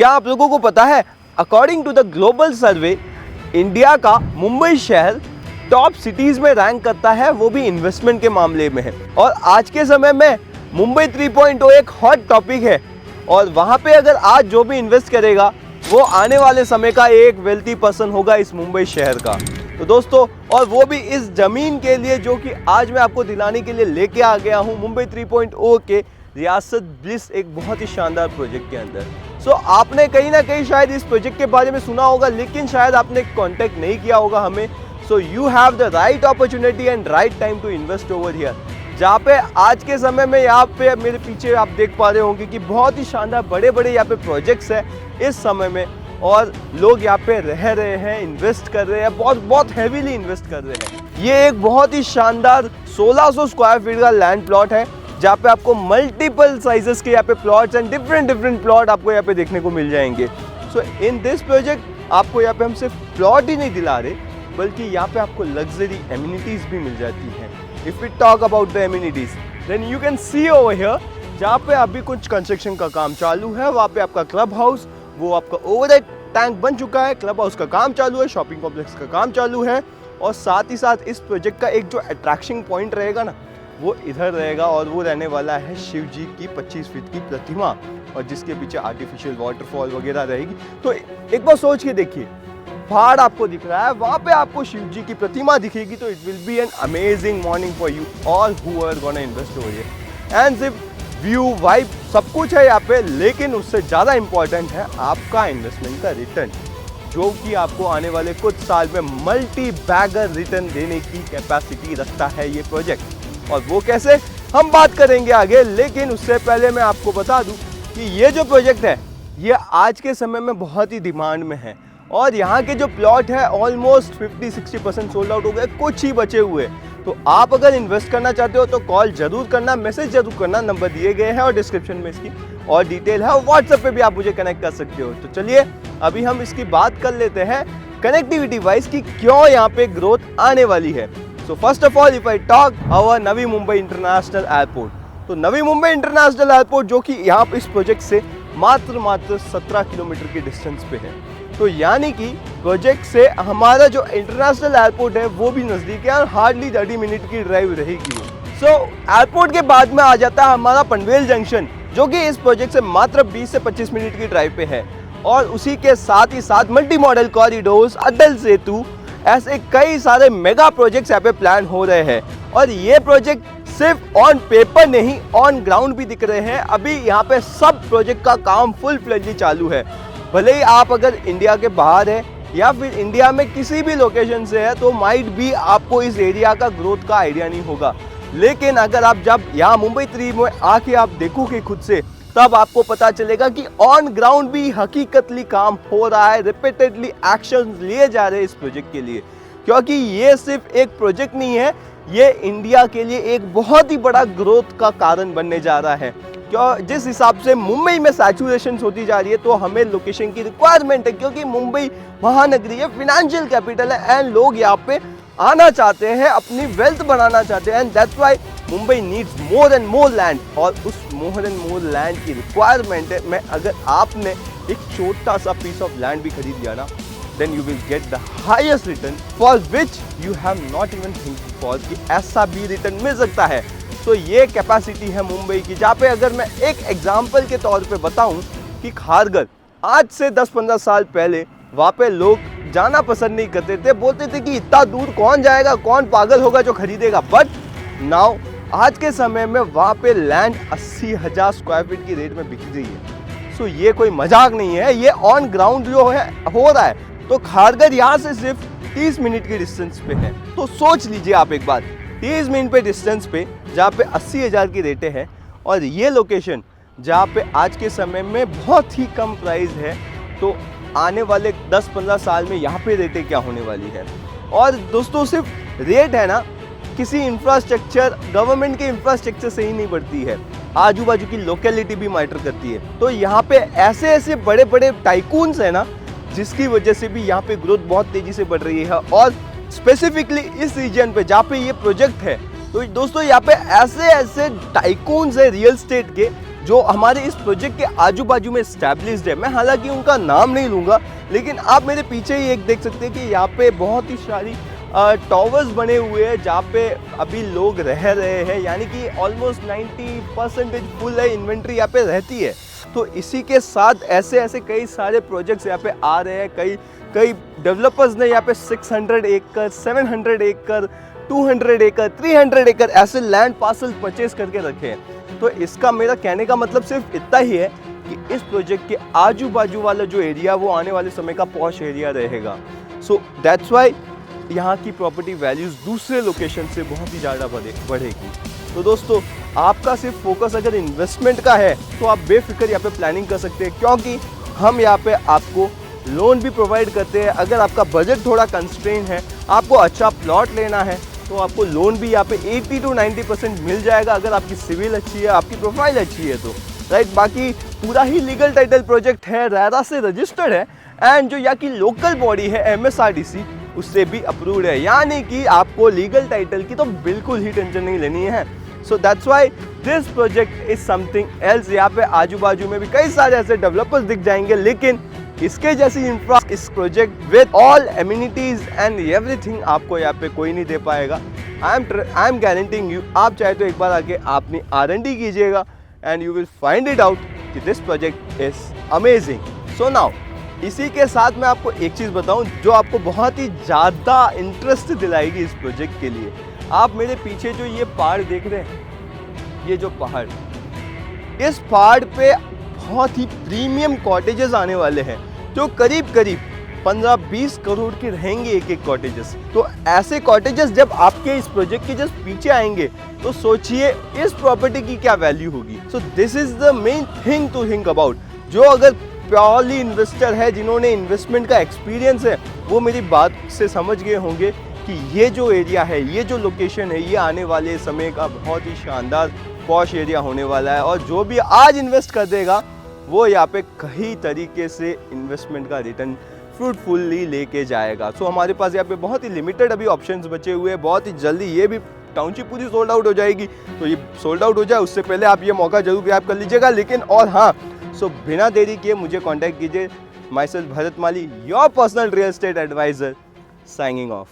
क्या आप लोगों को पता है, according to the global survey, India का मुंबई शहर टॉप सिटीज में रैंक करता है, वो भी इन्वेस्टमेंट के मामले में है। और आज के समय में मुंबई 3.0 एक हॉट टॉपिक है और वहाँ पे अगर आज जो भी इन्वेस्ट करेगा वो आने वाले समय का एक वेल्थी पर्सन होगा इस मुंबई शहर का। तो दोस्तों, और वो भी इस ज़मीन के लिए जो कि आज मैं आपको दिलाने के लिए लेके आ गया हूँ मुंबई 3.0 के रियासत ब्लिस, एक बहुत ही शानदार प्रोजेक्ट के अंदर। सो आपने कहीं ना कहीं शायद इस प्रोजेक्ट के बारे में सुना होगा, लेकिन शायद आपने कांटेक्ट नहीं किया होगा हमें। So you have the right opportunity and right time to invest over here, जहाँ पे आज के समय में यहाँ पे मेरे पीछे आप देख पा रहे होंगे कि बहुत ही शानदार बड़े बड़े यहाँ पे प्रोजेक्ट्स हैं इस समय में, और लोग यहाँ पे रह रहे हैं, इन्वेस्ट कर रहे हैं, बहुत हैवीली इन्वेस्ट कर रहे हैं। ये एक बहुत ही शानदार 1600 स्क्वायर फीट का लैंड प्लॉट है, जहाँ पे आपको मल्टीपल साइजेस के यहाँ पे प्लॉट्स एंड डिफरेंट प्लॉट आपको यहाँ पे देखने को मिल जाएंगे। सो इन दिस प्रोजेक्ट आपको यहाँ पे हम सिर्फ प्लॉट ही नहीं दिला रहे, बल्कि यहाँ पे आपको लग्जरी एमिनिटीज़ भी मिल जाती हैं। If we talk about the amenities, then you can see over here, जहाँ पे अभी कुछ कंस्ट्रक्शन का काम चालू है, वहाँ पे आपका क्लब हाउस, वो आपका ओवरहेड टैंक बन चुका है, क्लब हाउस का काम चालू है, शॉपिंग कॉम्प्लेक्स का काम चालू है, और साथ ही साथ इस प्रोजेक्ट का एक जो अट्रैक्शन पॉइंट रहेगा ना, वो इधर रहेगा, और वो रहने वाला है शिव जी की 25 फीट की प्रतिमा, और जिसके पीछे आर्टिफिशियल वाटरफॉल वगैरह रहेगी। तो एक बार सोच के देखिए, पहाड़ आपको दिख रहा है, वहाँ पे आपको शिव जी की प्रतिमा दिखेगी, तो it will be an amazing morning for you all who are gonna invest over here. And सिर्फ व्यू, वाइब, सब कुछ है यहाँ पे, लेकिन उससे ज़्यादा इम्पॉर्टेंट है आपका इन्वेस्टमेंट का रिटर्न, जो कि आपको आने वाले कुछ साल में मल्टी बैगर रिटर्न देने की कैपेसिटी रखता है ये प्रोजेक्ट। और वो कैसे, हम बात करेंगे आगे, लेकिन उससे पहले मैं आपको बता दूं कि ये जो प्रोजेक्ट है ये आज के समय में बहुत ही डिमांड में है, और यहाँ के जो प्लॉट है ऑलमोस्ट 50-60% सोल्ड आउट हो गए, कुछ ही बचे हुए। तो आप अगर इन्वेस्ट करना चाहते हो तो कॉल जरूर करना, मैसेज जरूर करना, नंबर दिए गए हैं और डिस्क्रिप्शन में इसकी और डिटेल है, व्हाट्सएप पे भी आप मुझे कनेक्ट कर सकते हो। तो चलिए अभी हम इसकी बात कर लेते हैं कनेक्टिविटी वाइज की क्यों यहाँ पे ग्रोथ आने वाली है। So first of all, if I talk our Navi Mumbai international airport, तो नवी मुंबई इंटरनेशनल एयरपोर्ट जो कि यहाँ पे इस प्रोजेक्ट से मात्र 17 किलोमीटर के डिस्टेंस पे है। तो यानी कि प्रोजेक्ट से हमारा जो इंटरनेशनल एयरपोर्ट है वो भी नज़दीक है, और हार्डली 30 मिनट की ड्राइव रहेगी। सो एयरपोर्ट के बाद में आ जाता है हमारा पनवेल जंक्शन, जो कि इस प्रोजेक्ट से मात्र 20 से 25 मिनट की ड्राइव पे है, और उसी के साथ ही साथ multi modal corridors, Atal Setu, ऐसे कई सारे मेगा प्रोजेक्ट्स यहाँ पे प्लान हो रहे हैं। और ये प्रोजेक्ट सिर्फ ऑन पेपर नहीं, ऑन ग्राउंड भी दिख रहे हैं। अभी यहाँ पे सब प्रोजेक्ट का काम फुल फ्लेजली चालू है। भले ही आप अगर इंडिया के बाहर है या फिर इंडिया में किसी भी लोकेशन से है, तो माइट भी आपको इस एरिया का ग्रोथ का आइडिया नहीं होगा, लेकिन अगर आप जब यहाँ मुंबई 3 में आके आप देखोगे खुद से, तब आपको पता चलेगा कि ऑन ग्राउंड भी हकीकतली काम हो रहा है, रिपीटेडली एक्शन लिए जा रहे हैं इस प्रोजेक्ट के लिए। क्योंकि ये सिर्फ एक प्रोजेक्ट नहीं है, ये इंडिया के लिए एक बहुत ही बड़ा ग्रोथ का कारण बनने जा रहा है। क्यों, जिस हिसाब से मुंबई में सैचुरेशन होती जा रही है, तो हमें लोकेशन की रिक्वायरमेंट है, क्योंकि मुंबई महानगरी है, फिनेंशियल कैपिटल है, एंड लोग यहाँ पे आना चाहते हैं, अपनी वेल्थ बनाना चाहते हैं, and that's why Mumbai needs more and more land. और उस मोर एंड मोर लैंड की रिक्वायरमेंट है, मैं अगर आपने एक छोटा सा पीस ऑफ लैंड भी खरीद लिया ना, then you will get the highest return for which you have not even think for कि ऐसा भी रिटर्न मिल सकता है। तो ये कैपेसिटी है मुंबई की, जहाँ पे अगर मैं एक एग्जांपल के तौर पे बताऊं कि खारघर, आज से 10-15 साल पहले वहाँ पे लोग जाना पसंद नहीं करते थे, बोलते थे कि इतना दूर कौन जाएगा, कौन पागल होगा जो खरीदेगा। बट नाउ आज के समय में वहाँ पे लैंड 80,000 स्क्वायर फीट की रेट में बिक रही है। सो ये कोई मजाक नहीं है, ये ऑन ग्राउंड जो है हो रहा है। तो खारघर यहाँ से सिर्फ 30 मिनट के डिस्टेंस पे है। तो सोच लीजिए आप एक बार, 30 मिनट पे डिस्टेंस पे, जहाँ पे 80,000 की रेटें हैं, और ये लोकेशन जहाँ पे आज के समय में बहुत ही कम प्राइस है, तो आने वाले 10-15 साल में यहाँ पे रेटें क्या होने वाली है। और दोस्तों, सिर्फ रेट है ना, किसी इंफ्रास्ट्रक्चर, गवर्नमेंट के इंफ्रास्ट्रक्चर से ही नहीं बढ़ती है, आजू बाजू की लोकेलिटी भी मैटर करती है। तो यहाँ पे ऐसे बड़े बड़े टाइकून्स है ना, जिसकी वजह से भी यहाँ पे ग्रोथ बहुत तेजी से बढ़ रही है। और स्पेसिफिकली इस रीजन पे जहाँ पे ये प्रोजेक्ट है, तो दोस्तों यहाँ पे ऐसे टाइकून्स है रियल स्टेट के, जो हमारे इस प्रोजेक्ट के आजू बाजू में स्टैब्लिश्ड है। मैं हालांकि उनका नाम नहीं लूँगा, लेकिन आप मेरे पीछे ही एक देख सकते हैं कि यहाँ पे बहुत ही सारी टावर्स बने हुए हैं जहाँ पे अभी लोग रह रहे हैं, यानी कि ऑलमोस्ट 90% फुल है, इन्वेंट्री यहाँ पे रहती है। तो इसी के साथ ऐसे ऐसे कई सारे प्रोजेक्ट्स यहाँ पे आ रहे हैं। कई डेवलपर्स ने यहाँ पे 600 एकड़, 700 एकड़, 200 एकड़, 300 एकड़ ऐसे लैंड पार्सल परचेज करके रखे हैं। तो इसका मेरा कहने का मतलब सिर्फ इतना ही है कि इस प्रोजेक्ट के आजू बाजू वाला जो एरिया वो आने वाले समय का पॉश एरिया रहेगा। सो दैट्स वाई यहाँ की प्रॉपर्टी वैल्यूज़ दूसरे लोकेशन से बहुत ही ज़्यादा बढ़ेगी। तो दोस्तों, आपका सिर्फ फोकस अगर इन्वेस्टमेंट का है तो आप बेफिक्र यहाँ पे प्लानिंग कर सकते हैं, क्योंकि हम यहाँ पे आपको लोन भी प्रोवाइड करते हैं। अगर आपका बजट थोड़ा कंस्ट्रेन है, आपको अच्छा प्लॉट लेना है, तो आपको लोन भी यहाँ पे 80 to 90% मिल जाएगा, अगर आपकी सिविल अच्छी है, आपकी प्रोफाइल अच्छी है तो, राइट। बाकी पूरा ही लीगल टाइटल प्रोजेक्ट है, रेरा से रजिस्टर्ड है, एंड जो यहाँ की लोकल बॉडी है MSRDC उससे भी अप्रूव्ड है, यानी कि आपको लीगल टाइटल की तो बिल्कुल ही टेंशन नहीं लेनी है। So that's why this project is something else. यहाँ पे आजू बाजू में भी कई सारे ऐसे डेवलपर्स दिख जाएंगे, लेकिन इसके जैसी इंफ्रा, इस project with all amenities and everything आपको यहाँ पे कोई नहीं दे पाएगा। I am guaranteeing you. आप चाहे तो एक बार आके आपने R&D कीजिएगा and you will find it out कि this project is amazing. So now इसी के साथ मैं आपको एक चीज़ बताऊं जो आपको बहुत ही ज़्यादा इंटरेस्ट दिलाएगी इस प्रोजेक्ट के लिए। आप मेरे पीछे जो ये पहाड़ देख रहे हैं, ये जो पहाड़, इस पहाड़ पे बहुत ही प्रीमियम कॉटेजेस आने वाले हैं, जो करीब करीब 15-20 करोड़ के रहेंगे एक एक कॉटेजेस। तो ऐसे कॉटेजेस जब आपके इस प्रोजेक्ट के जस्ट पीछे आएंगे तो सोचिए इस प्रॉपर्टी की क्या वैल्यू होगी। So this is the main thing to think about. जो अगर प्योरली इन्वेस्टर है, जिन्होंने इन्वेस्टमेंट का एक्सपीरियंस है, वो मेरी बात से समझ गए होंगे कि ये जो एरिया है, ये जो लोकेशन है, ये आने वाले समय का बहुत ही शानदार पॉश एरिया होने वाला है। और जो भी आज इन्वेस्ट कर देगा वो यहाँ पे कई तरीके से इन्वेस्टमेंट का रिटर्न फ्रूटफुली लेके जाएगा। सो हमारे पास यहाँ पे बहुत ही लिमिटेड अभी ऑप्शंस बचे हुए हैं। बहुत ही जल्दी ये भी टाउनशिप पूरी सोल्ड आउट हो जाएगी, तो ये सोल्ड आउट हो जाए उससे पहले आप ये मौका जरूर ग्रैब कर लीजिएगा। लेकिन और हाँ, सो बिना देरी किए मुझे कांटेक्ट कीजिए। Myself Bharat Mali, your personal real estate advisor, signing of.